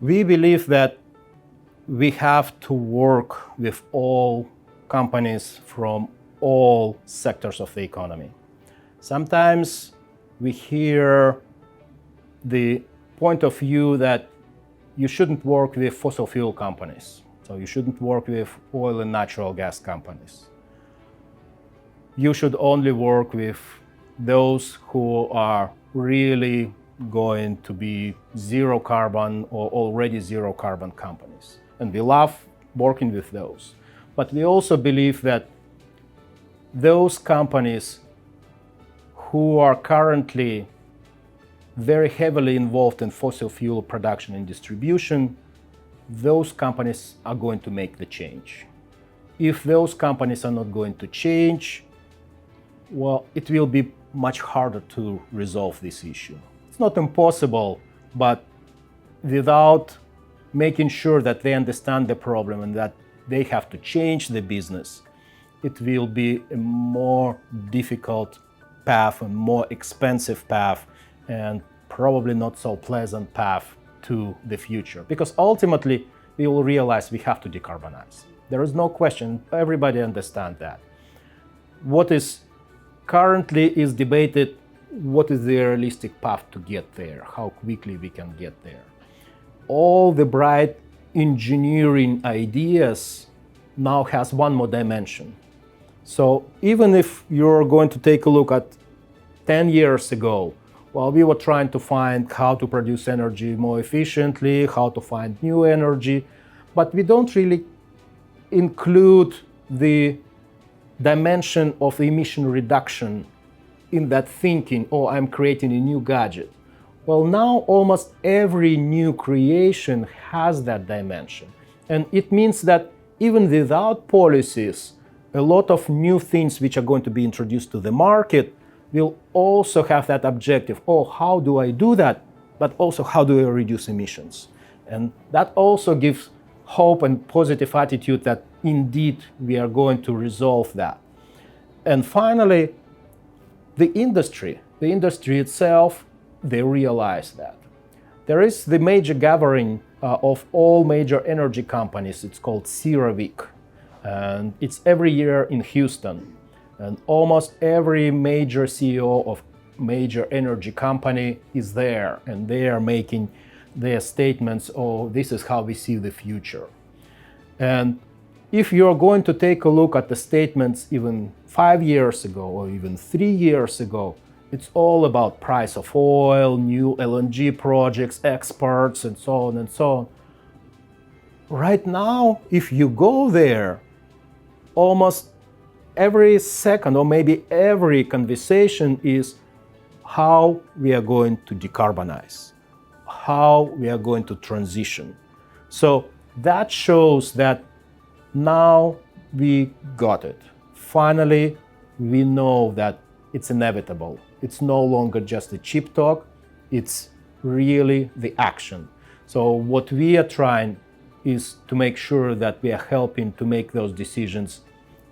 We believe that we have to work with all companies from all sectors of the economy. Sometimes we hear the point of view that you shouldn't work with fossil fuel companies. So you shouldn't work with oil and natural gas companies. You should only work with those who are really going to be zero carbon or already zero carbon companies. And we love working with those. But we also believe that those companies who are currently very heavily involved in fossil fuel production and distribution, those companies are going to make the change. If those companies are not going to change, well, it will be much harder to resolve this issue. It's not impossible, but without making sure that they understand the problem and that they have to change the business, it will be a more difficult path, a more expensive path, and probably not so pleasant path to the future. Because ultimately, we will realize we have to decarbonize. There is no question, everybody understands that. What is currently is debated, what is the realistic path to get there, how quickly we can get there. All the bright engineering ideas now has one more dimension. So even if you're going to take a look at 10 years ago, well, we were trying to find how to produce energy more efficiently, how to find new energy, but we don't really include the dimension of emission reduction in that thinking, oh, I'm creating a new gadget. Well, now almost every new creation has that dimension. And it means that even without policies, a lot of new things which are going to be introduced to the market will also have that objective. Oh, how do I do that? But also, how do I reduce emissions? And that also gives hope and positive attitude that indeed we are going to resolve that. And finally, the industry itself, they realize that. There is the major gathering of all major energy companies. It's called CERAWeek. And it's every year in Houston. And almost every major CEO of major energy company is there. And they are making their statements, oh, this is how we see the future. And if you're going to take a look at the statements even 5 years ago or even 3 years ago, it's all about price of oil, new LNG projects, exports, and so on and so on. Right now, if you go there, almost every second or maybe every conversation is how we are going to decarbonize, how we are going to transition. So that shows that now we got it. Finally, we know that it's inevitable. It's no longer just a cheap talk, it's really the action. So what we are trying is to make sure that we are helping to make those decisions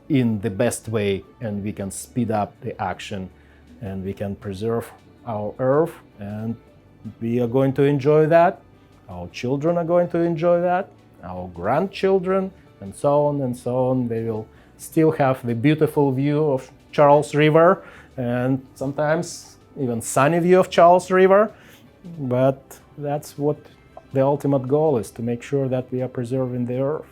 in the best way, and we can speed up the action and we can preserve our Earth, and we are going to enjoy that. Our children are going to enjoy that, our grandchildren, and so on and so on. They will still have the beautiful view of Charles River and sometimes even sunny view of Charles River. But that's what the ultimate goal is, to make sure that we are preserving the Earth.